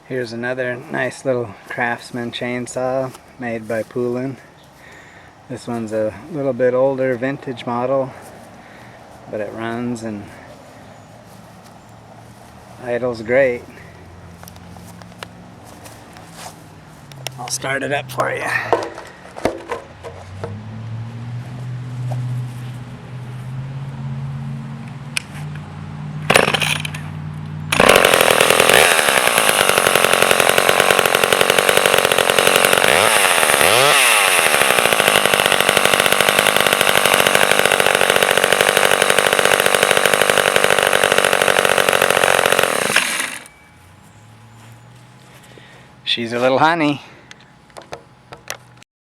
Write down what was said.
Here's another nice little Craftsman chainsaw made by Poulan. This one's a little bit older vintage model, but it runs and idles great. I'll start it up for you. She's a little honey.